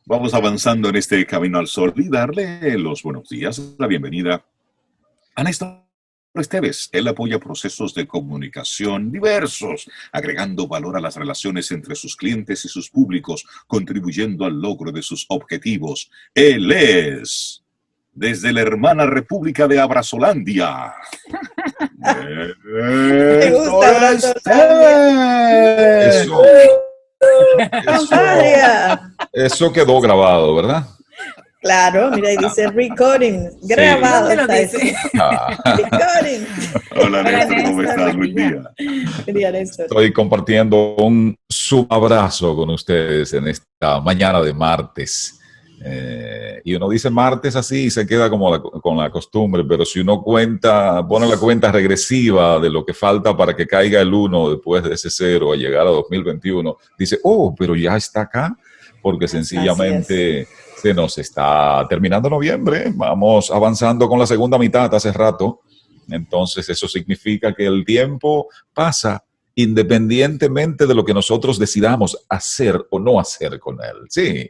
Vamos avanzando en este camino al sol y darle los buenos días, la bienvenida a Néstor Esteves. Él apoya procesos de comunicación diversos, agregando valor a las relaciones entre sus clientes y sus públicos, contribuyendo al logro de sus objetivos. Él es, desde la hermana República de Abrazolandia, Me Néstor gusta Esteves. Eso, Fanfarria. eso quedó grabado, ¿verdad? Claro, mira, ahí dice recording, grabado. ¿Dónde lo Está dice? eso. Ah, Recording. Hola Néstor, ¿cómo Néstor, estás? buen Buen día. día. Mira, Néstor. estoy compartiendo un subabrazo con ustedes en esta mañana de martes. Y uno dice martes así y se queda como con la costumbre, pero si uno pone la cuenta regresiva de lo que falta para que caiga el 1 después de ese 0 a llegar a 2021, dice, oh, pero ya está acá, porque sencillamente se nos está terminando noviembre, vamos avanzando con la segunda mitad hace rato, entonces eso significa que el tiempo pasa independientemente de lo que nosotros decidamos hacer o no hacer con él, sí.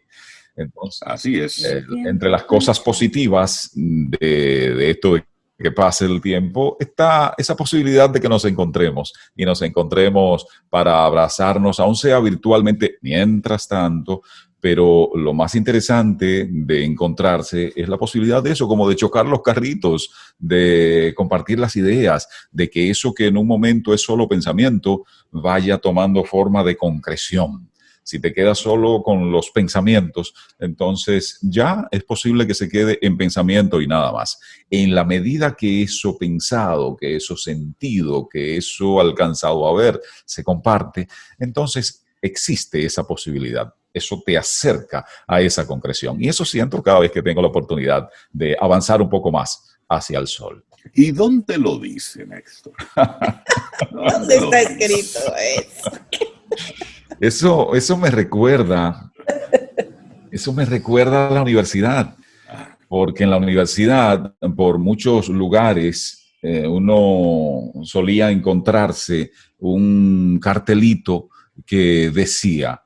Entonces, Así es. entre las cosas positivas de esto de que pase el tiempo, está esa posibilidad de que nos encontremos y nos encontremos para abrazarnos, aun sea virtualmente, mientras tanto, pero lo más interesante de encontrarse es la posibilidad de eso, como de chocar los carritos, de compartir las ideas, de que eso que en un momento es solo pensamiento vaya tomando forma de concreción. Si te quedas solo con los pensamientos, entonces ya es posible que se quede en pensamiento y nada más. En la medida que eso pensado, que eso sentido, que eso alcanzado a ver se comparte, entonces existe esa posibilidad. Eso te acerca a esa concreción. Y eso siento cada vez que tengo la oportunidad de avanzar un poco más hacia el sol. ¿Y dónde lo dice, Néstor? ¿Dónde está escrito eso? Eso me recuerda a la universidad, porque en la universidad, por muchos lugares, uno solía encontrarse un cartelito que decía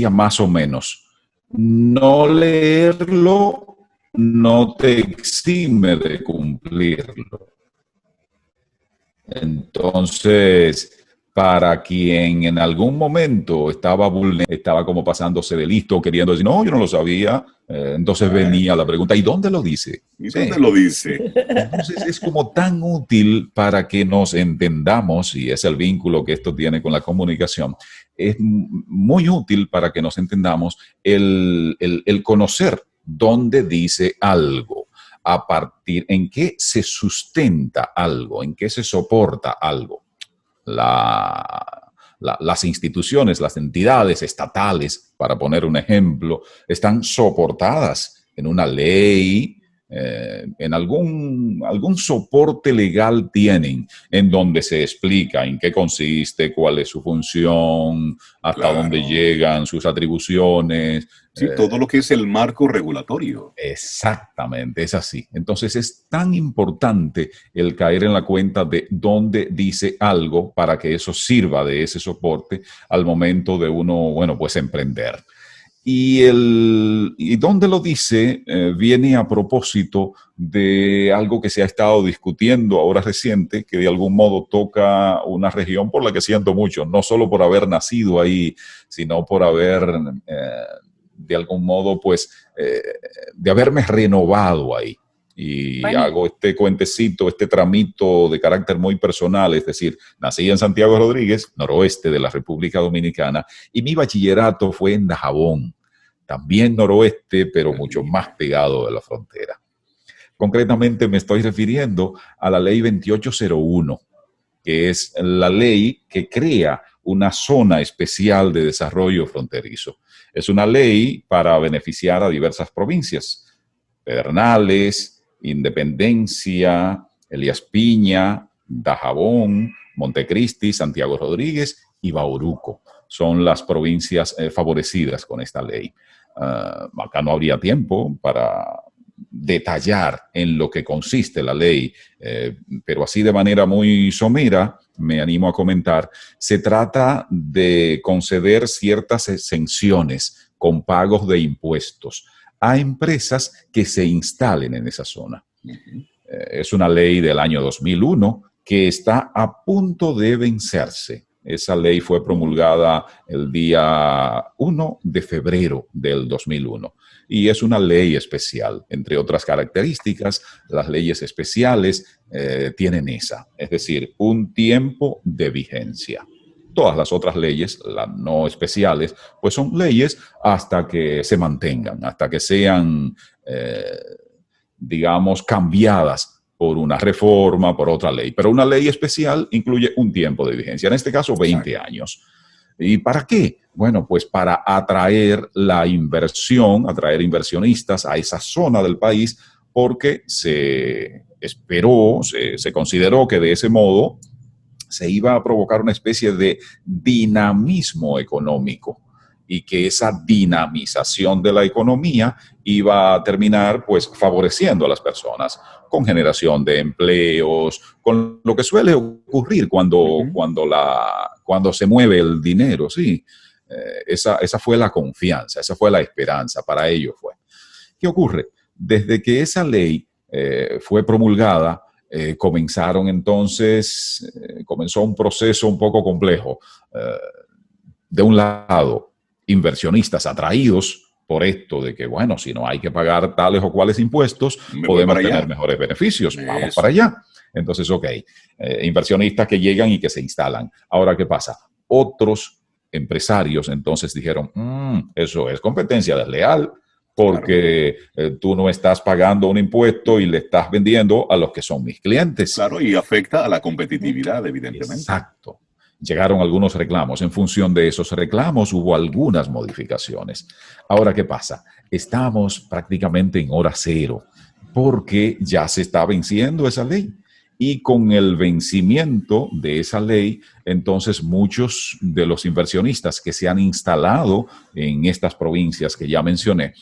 más o menos, no leerlo no te exime de cumplirlo. Entonces, para quien en algún momento estaba como pasándose de listo, queriendo decir, no, yo no lo sabía, entonces venía la pregunta, ¿y dónde lo dice? ¿Y Sí. dónde lo dice? Entonces es como tan útil para que nos entendamos, y es el vínculo que esto tiene con la comunicación, es muy útil para que nos entendamos el conocer dónde dice algo, a partir en qué se sustenta algo, en qué se soporta algo. Las instituciones, las entidades estatales, para poner un ejemplo, están soportadas en una ley, en algún soporte legal tienen, en donde se explica en qué consiste, cuál es su función, hasta dónde llegan sus atribuciones. Sí, todo lo que es el marco regulatorio. Exactamente, es así. Entonces es tan importante el caer en la cuenta de dónde dice algo para que eso sirva de ese soporte al momento de uno, bueno, pues emprender. Y dónde lo dice viene a propósito de algo que se ha estado discutiendo ahora reciente, que de algún modo toca una región por la que siento mucho, no solo por haber nacido ahí, sino por haber, de algún modo, pues, de haberme renovado ahí. Y Bueno. hago este cuentecito, este tramito de carácter muy personal, es decir, nací en Santiago Rodríguez, noroeste de la República Dominicana, y mi bachillerato fue en Dajabón, también noroeste, pero mucho más pegado de la frontera. Concretamente me estoy refiriendo a la ley 2801, que es la ley que crea una zona especial de desarrollo fronterizo. Es una ley para beneficiar a diversas provincias: Pedernales, Independencia, Elías Piña, Dajabón, Montecristi, Santiago Rodríguez y Bauruco. Son las provincias favorecidas con esta ley. Acá no habría tiempo para detallar en lo que consiste la ley, pero así de manera muy somera me animo a comentar. Se trata de conceder ciertas exenciones con pagos de impuestos a empresas que se instalen en esa zona. Es una ley del año 2001 que está a punto de vencerse. Esa ley fue promulgada el día 1 de febrero del 2001 y es una ley especial. Entre otras características, las leyes especiales tienen esa, es decir, un tiempo de vigencia. Todas las otras leyes, las no especiales, pues son leyes hasta que se mantengan, hasta que sean, digamos, cambiadas por una reforma, por otra ley. Pero una ley especial incluye un tiempo de vigencia, en este caso 20 años. ¿Y para qué? Bueno, pues para atraer la inversión, atraer inversionistas a esa zona del país, porque se esperó, se consideró que de ese modo se iba a provocar una especie de dinamismo económico y que esa dinamización de la economía iba a terminar pues favoreciendo a las personas con generación de empleos, con lo que suele ocurrir cuando se mueve el dinero, sí. Esa fue la confianza, esa fue la esperanza, para ello fue. ¿Qué ocurre? Desde que esa ley fue promulgada, comenzó un proceso un poco complejo. De un lado, inversionistas atraídos por esto de que, bueno, si no hay que pagar tales o cuales impuestos, podemos tener mejores beneficios. Vamos para allá. Entonces, ok, inversionistas que llegan y que se instalan. Ahora, ¿qué pasa? Otros empresarios entonces dijeron, eso es competencia desleal, porque tú no estás pagando un impuesto y le estás vendiendo a los que son mis clientes. Claro, y afecta a la competitividad, evidentemente. Exacto. Llegaron algunos reclamos. En función de esos reclamos hubo algunas modificaciones. Ahora, ¿qué pasa? Estamos prácticamente en hora cero porque ya se está venciendo esa ley. Y con el vencimiento de esa ley, entonces muchos de los inversionistas que se han instalado en estas provincias que ya mencioné,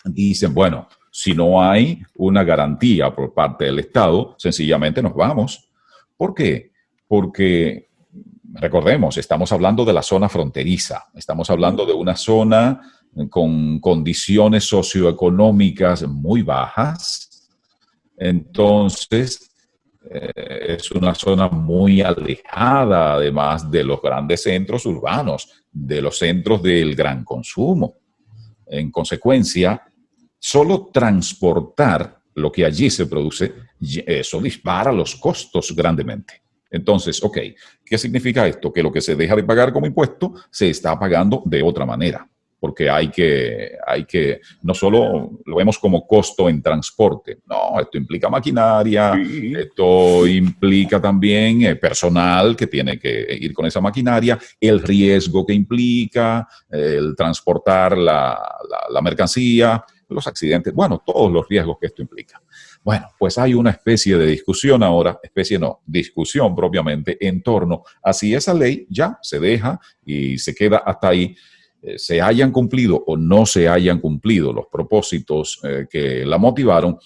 dicen, bueno, si no hay una garantía por parte del Estado, sencillamente nos vamos. ¿Por qué? Porque, recordemos, estamos hablando de la zona fronteriza, estamos hablando de una zona con condiciones socioeconómicas muy bajas. Entonces, es una zona muy alejada, además de los grandes centros urbanos, de los centros del gran consumo. En consecuencia, solo transportar lo que allí se produce, eso dispara los costos grandemente. Entonces, ok, ¿qué significa esto? Que lo que se deja de pagar como impuesto se está pagando de otra manera. Porque hay que, no solo lo vemos como costo en transporte, no, esto implica maquinaria, esto implica también personal que tiene que ir con esa maquinaria, el riesgo que implica, el transportar la mercancía, los accidentes, bueno, todos los riesgos que esto implica. Bueno, pues hay una especie de discusión ahora, discusión propiamente en torno a si esa ley ya se deja y se queda hasta ahí, se hayan cumplido o no se hayan cumplido los propósitos que la motivaron.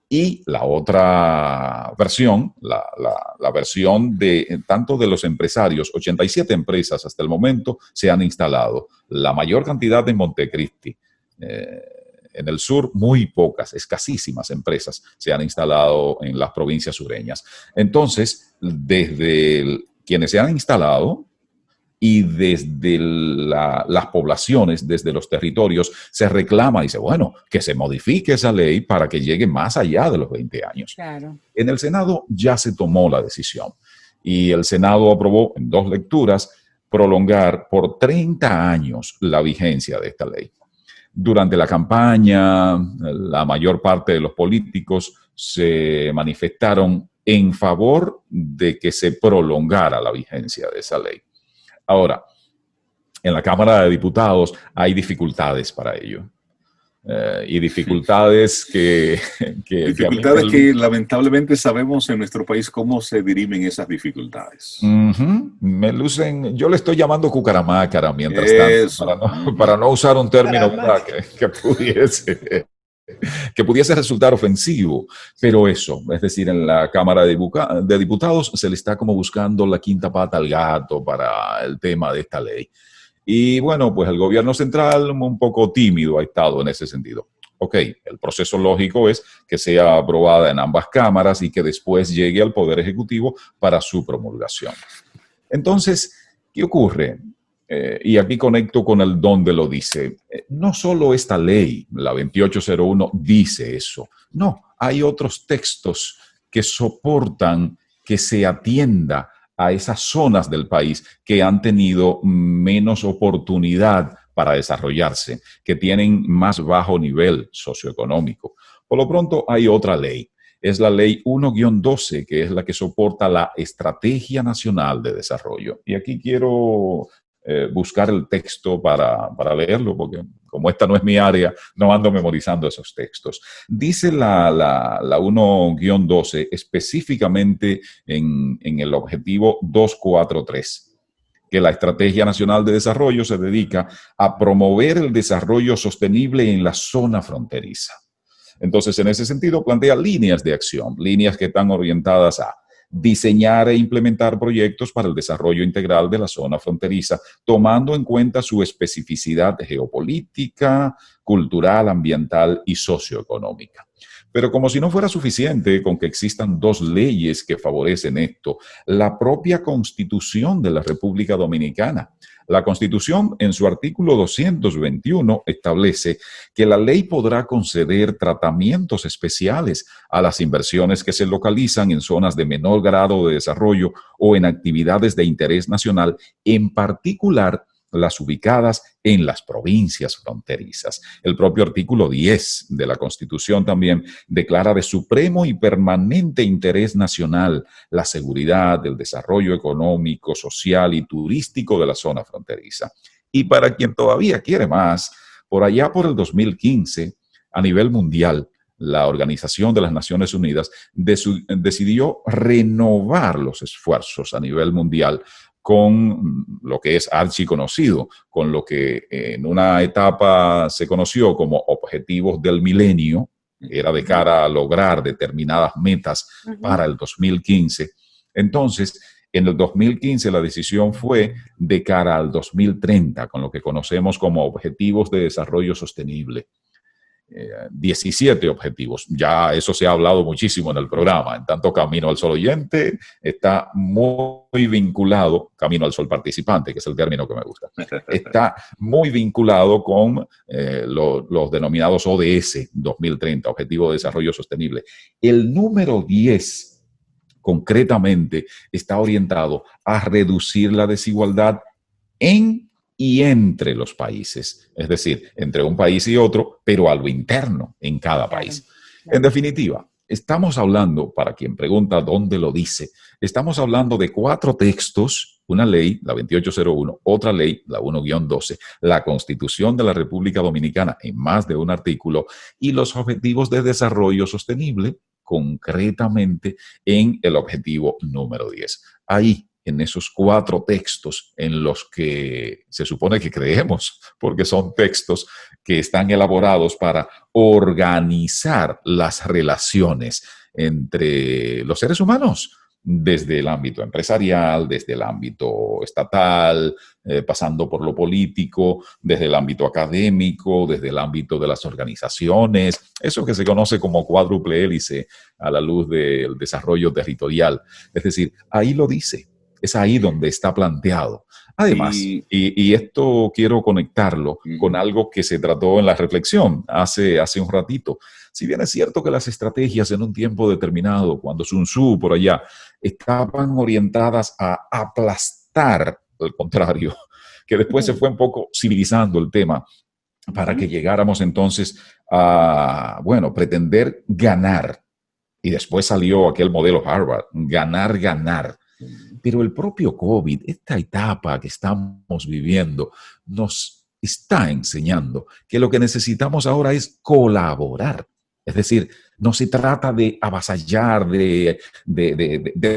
Y la otra versión, la versión de tanto de los empresarios, 87 empresas hasta el momento se han instalado, la mayor cantidad en Montecristi. En el sur, muy pocas, escasísimas empresas se han instalado en las provincias sureñas. Entonces, desde quienes se han instalado y desde las poblaciones, desde los territorios, se reclama, dice, bueno, que se modifique esa ley para que llegue más allá de los 20 años. Claro. En el Senado ya se tomó la decisión y el Senado aprobó en 2 lecturas prolongar por 30 años la vigencia de esta ley. Durante la campaña, la mayor parte de los políticos se manifestaron en favor de que se prolongara la vigencia de esa ley. Ahora, en la Cámara de Diputados hay dificultades para ello. Y dificultades que lamentablemente sabemos en nuestro país cómo se dirimen esas dificultades. Me lucen, yo le estoy llamando cucaramácara mientras tanto, para no usar un término que pudiese resultar ofensivo, pero eso, es decir, en la Cámara de Diputados se le está como buscando la quinta pata al gato para el tema de esta ley. Y bueno, pues el gobierno central un poco tímido ha estado en ese sentido. Ok, el proceso lógico es que sea aprobada en ambas cámaras y que después llegue al Poder Ejecutivo para su promulgación. Entonces, ¿qué ocurre? Y aquí conecto con el donde lo dice. No solo esta ley, la 2801, dice eso. No, hay otros textos que soportan que se atienda a esas zonas del país que han tenido menos oportunidad para desarrollarse, que tienen más bajo nivel socioeconómico. Por lo pronto, hay otra ley. Es la ley 1-12, que es la que soporta la Estrategia Nacional de Desarrollo. Y aquí quiero buscar el texto para leerlo, porque como esta no es mi área, no ando memorizando esos textos. Dice la 1-12 específicamente en el objetivo 243, que la Estrategia Nacional de Desarrollo se dedica a promover el desarrollo sostenible en la zona fronteriza. Entonces, en ese sentido, plantea líneas de acción, líneas que están orientadas a diseñar e implementar proyectos para el desarrollo integral de la zona fronteriza, tomando en cuenta su especificidad geopolítica, cultural, ambiental y socioeconómica. Pero como si no fuera suficiente con que existan dos leyes que favorecen esto, la propia Constitución de la República Dominicana. La Constitución, en su artículo 221, establece que la ley podrá conceder tratamientos especiales a las inversiones que se localizan en zonas de menor grado de desarrollo o en actividades de interés nacional, en particular las ubicadas en las provincias fronterizas. El propio artículo 10 de la Constitución también declara de supremo y permanente interés nacional la seguridad, el desarrollo económico, social y turístico de la zona fronteriza. Y para quien todavía quiere más, por allá por el 2015, a nivel mundial, la Organización de las Naciones Unidas decidió renovar los esfuerzos a nivel mundial con lo que es archiconocido, con lo que en una etapa se conoció como objetivos del milenio, era de cara a lograr determinadas metas para el 2015. Entonces, en el 2015 la decisión fue de cara al 2030, con lo que conocemos como Objetivos de Desarrollo Sostenible. 17 objetivos. Ya eso se ha hablado muchísimo en el programa. En tanto, Camino al Sol oyente está muy vinculado, Camino al Sol participante, que es el término que me gusta, está muy vinculado con los denominados ODS 2030, Objetivo de Desarrollo Sostenible. El número 10, concretamente, está orientado a reducir la desigualdad en y entre los países, es decir, entre un país y otro, pero a lo interno en cada país. En definitiva, estamos hablando, para quien pregunta dónde lo dice, estamos hablando de 4 textos, una ley, la 2801, otra ley, la 1-12, la Constitución de la República Dominicana en más de un artículo y los Objetivos de Desarrollo Sostenible, concretamente en el objetivo número 10. Ahí, en esos 4 textos en los que se supone que creemos, porque son textos que están elaborados para organizar las relaciones entre los seres humanos, desde el ámbito empresarial, desde el ámbito estatal, pasando por lo político, desde el ámbito académico, desde el ámbito de las organizaciones, eso que se conoce como cuádruple hélice a la luz del desarrollo territorial. Es decir, ahí lo dice. Es ahí donde está planteado. Además, y esto quiero conectarlo con algo que se trató en la reflexión hace un ratito. Si bien es cierto que las estrategias en un tiempo determinado, cuando Sun Tzu por allá, estaban orientadas a aplastar, al contrario, que después se fue un poco civilizando el tema para que llegáramos entonces a, bueno, pretender ganar. Y después salió aquel modelo Harvard, ganar, ganar. Pero el propio COVID, esta etapa que estamos viviendo, nos está enseñando que lo que necesitamos ahora es colaborar. Es decir, no se trata de avasallar, de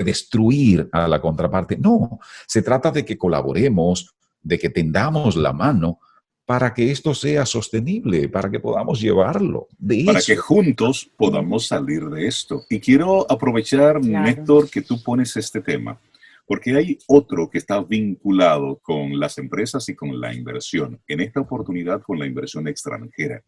destruir a la contraparte. No, se trata de que colaboremos, de que tendamos la mano para que esto sea sostenible, para que podamos llevarlo. Para que juntos podamos salir de esto. Y quiero aprovechar, Néstor, que tú pones este tema, Porque hay otro que está vinculado con las empresas y con la inversión. En esta oportunidad con la inversión extranjera.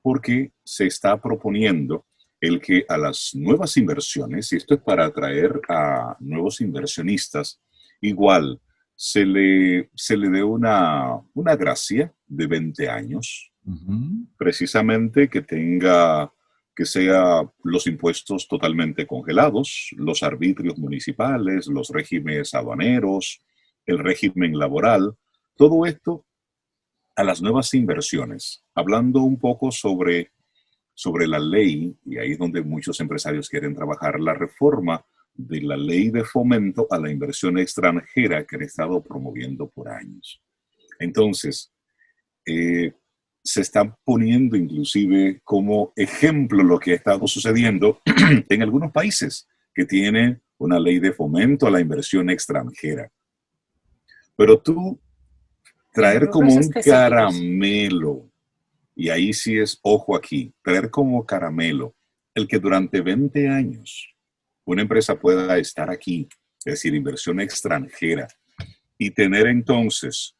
Porque se está proponiendo el que a las nuevas inversiones, y esto es para atraer a nuevos inversionistas, igual se le dé una gracia de 20 años, precisamente que sea los impuestos totalmente congelados, los arbitrios municipales, los regímenes aduaneros, el régimen laboral, todo esto a las nuevas inversiones, hablando un poco sobre la ley, y ahí es donde muchos empresarios quieren trabajar, la reforma de la ley de fomento a la inversión extranjera que han estado promoviendo por años. Entonces, se están poniendo inclusive como ejemplo lo que ha estado sucediendo en algunos países que tienen una ley de fomento a la inversión extranjera. Pero tú traer como un caramelo, y ahí sí es ojo aquí, traer como caramelo el que durante 20 años una empresa pueda estar aquí, es decir, inversión extranjera, y tener entonces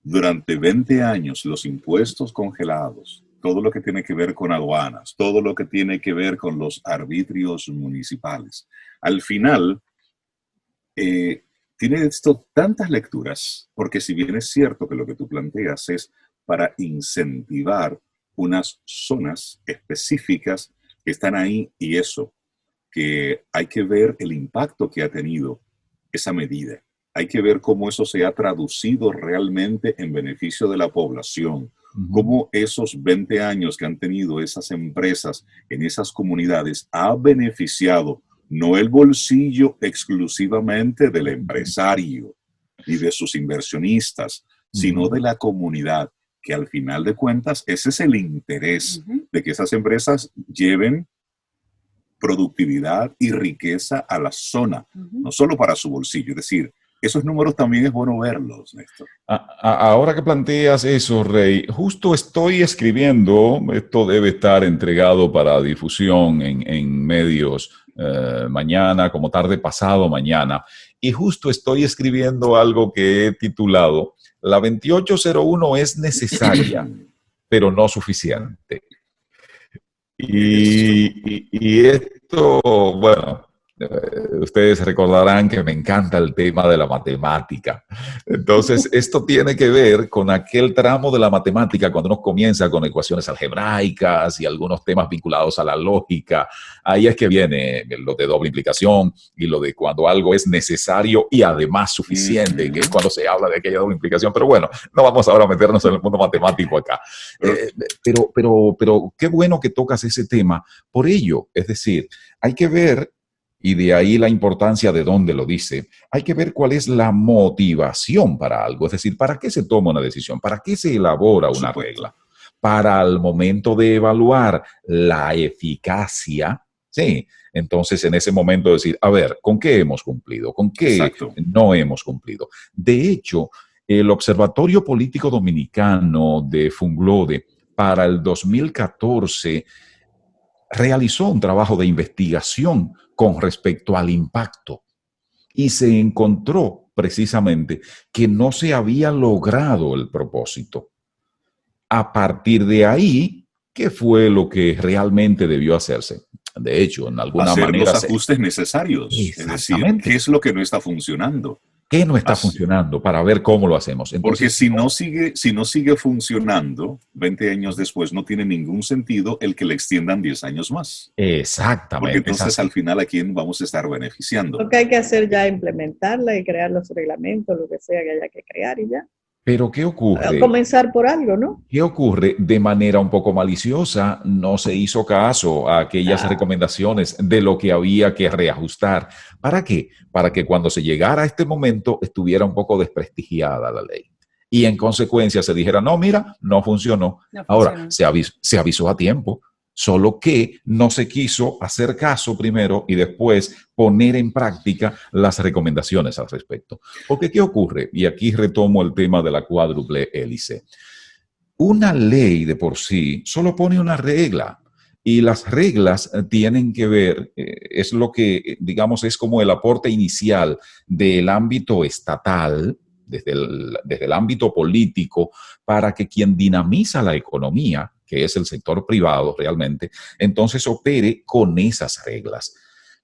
durante 20 años los impuestos congelados, todo lo que tiene que ver con aduanas, todo lo que tiene que ver con los arbitrios municipales. Al final, tiene esto tantas lecturas, porque si bien es cierto que lo que tú planteas es para incentivar unas zonas específicas que están ahí y eso, que hay que ver el impacto que ha tenido esa medida. Hay que ver cómo eso se ha traducido realmente en beneficio de la población, cómo esos 20 años que han tenido esas empresas en esas comunidades ha beneficiado no el bolsillo exclusivamente del empresario ni de sus inversionistas, sino de la comunidad, que al final de cuentas ese es el interés de que esas empresas lleven productividad y riqueza a la zona, no solo para su bolsillo. Es decir, esos números también es bueno verlos, Néstor. Ahora que planteas eso, Rey, justo estoy escribiendo, esto debe estar entregado para difusión en medios mañana, como tarde pasado mañana, y justo estoy escribiendo algo que he titulado La 2801 es necesaria, pero no suficiente. Y esto, bueno, ustedes recordarán que me encanta el tema de la matemática. Entonces, esto tiene que ver con aquel tramo de la matemática cuando uno comienza con ecuaciones algebraicas y algunos temas vinculados a la lógica. Ahí es que viene lo de doble implicación y lo de cuando algo es necesario y además suficiente, que es cuando se habla de aquella doble implicación. Pero bueno, no vamos ahora a meternos en el mundo matemático acá. Pero qué bueno que tocas ese tema. Por ello, es decir, hay que ver, y de ahí la importancia de dónde lo dice, hay que ver cuál es la motivación para algo, es decir, ¿para qué se toma una decisión? ¿Para qué se elabora una regla? Para al momento de evaluar la eficacia, sí, entonces en ese momento decir, a ver, ¿con qué hemos cumplido? ¿Con qué no hemos cumplido? De hecho, el Observatorio Político Dominicano de Funglode para el 2014 realizó un trabajo de investigación con respecto al impacto y se encontró precisamente que no se había logrado el propósito. A partir de ahí, ¿qué fue lo que realmente debió hacerse? De hecho, en alguna manera... Hacer los ajustes necesarios. Es decir, ¿qué es lo que no está funcionando? ¿Qué no está funcionando? Para ver cómo lo hacemos. Entonces, porque si no sigue funcionando, 20 años después no tiene ningún sentido el que le extiendan 10 años más. Exactamente. Porque entonces al final, ¿a quién vamos a estar beneficiando? Lo que hay que hacer ya es implementarla y crear los reglamentos, lo que sea que haya que crear y ya. Pero ¿qué ocurre? Comenzar por algo, ¿no? ¿Qué ocurre? De manera un poco maliciosa, no se hizo caso a aquellas recomendaciones de lo que había que reajustar. ¿Para qué? Para que cuando se llegara a este momento estuviera un poco desprestigiada la ley. Y en consecuencia se dijera, no, mira, no funcionó. Ahora, se avisó a tiempo. Solo que no se quiso hacer caso primero y después poner en práctica las recomendaciones al respecto. Porque, ¿qué ocurre? Y aquí retomo el tema de la cuádruple hélice. Una ley de por sí solo pone una regla. Y las reglas tienen que ver, es lo que, digamos, es como el aporte inicial del ámbito estatal, desde el ámbito político, para que quien dinamiza la economía, que es el sector privado realmente, entonces opere con esas reglas.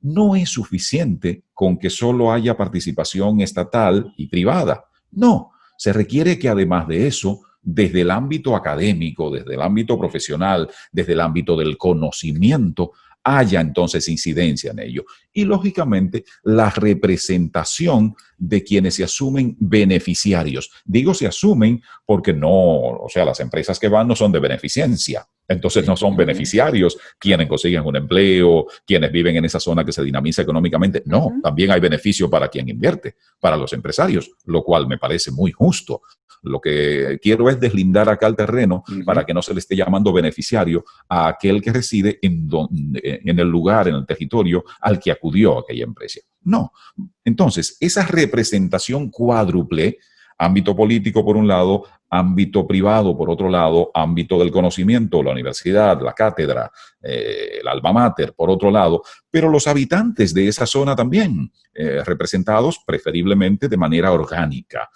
No es suficiente con que solo haya participación estatal y privada. No, se requiere que además de eso, desde el ámbito académico, desde el ámbito profesional, desde el ámbito del conocimiento, haya entonces incidencia en ello. Y lógicamente la representación de quienes se asumen beneficiarios. Digo se asumen porque no, o sea, las empresas que van no son de beneficencia. Entonces no son beneficiarios quienes consiguen un empleo, quienes viven en esa zona que se dinamiza económicamente. No, también hay beneficio para quien invierte, para los empresarios, lo cual me parece muy justo. Lo que quiero es deslindar acá el terreno para que no se le esté llamando beneficiario a aquel que reside en el lugar, en el territorio al que acudió aquella empresa. No. Entonces, esa representación cuádruple, ámbito político por un lado, ámbito privado por otro lado, ámbito del conocimiento, la universidad, la cátedra, el alma mater por otro lado, pero los habitantes de esa zona también, representados preferiblemente de manera orgánica,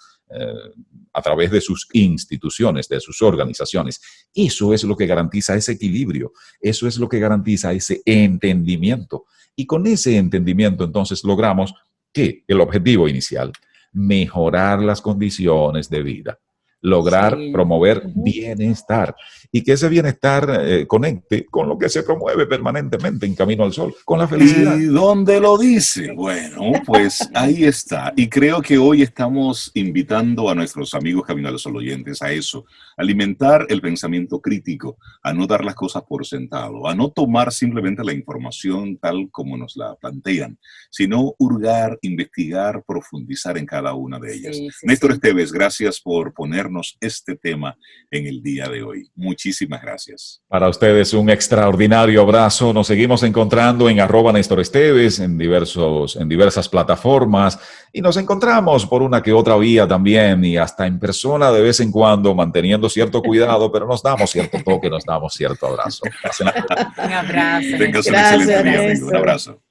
a través de sus instituciones, de sus organizaciones. Eso es lo que garantiza ese equilibrio, eso es lo que garantiza ese entendimiento. Y con ese entendimiento entonces logramos que el objetivo inicial, mejorar las condiciones de vida, lograr promover bienestar y que ese bienestar conecte con lo que se promueve permanentemente en Camino al Sol, con la felicidad. ¿Y dónde lo dice? Bueno, pues ahí está. Y creo que hoy estamos invitando a nuestros amigos Camino al Sol oyentes a eso, alimentar el pensamiento crítico, a no dar las cosas por sentado, a no tomar simplemente la información tal como nos la plantean, sino hurgar, investigar, profundizar en cada una de ellas. Néstor Esteves, gracias por ponernos este tema en el día de hoy. Muchísimas gracias. Para ustedes un extraordinario abrazo. Nos seguimos encontrando en @NéstorEsteves, en diversas plataformas, y nos encontramos por una que otra vía también y hasta en persona de vez en cuando, manteniendo cierto cuidado, pero nos damos cierto toque, nos damos cierto abrazo. Un abrazo. Tengas un excelente día, amigo. Un abrazo.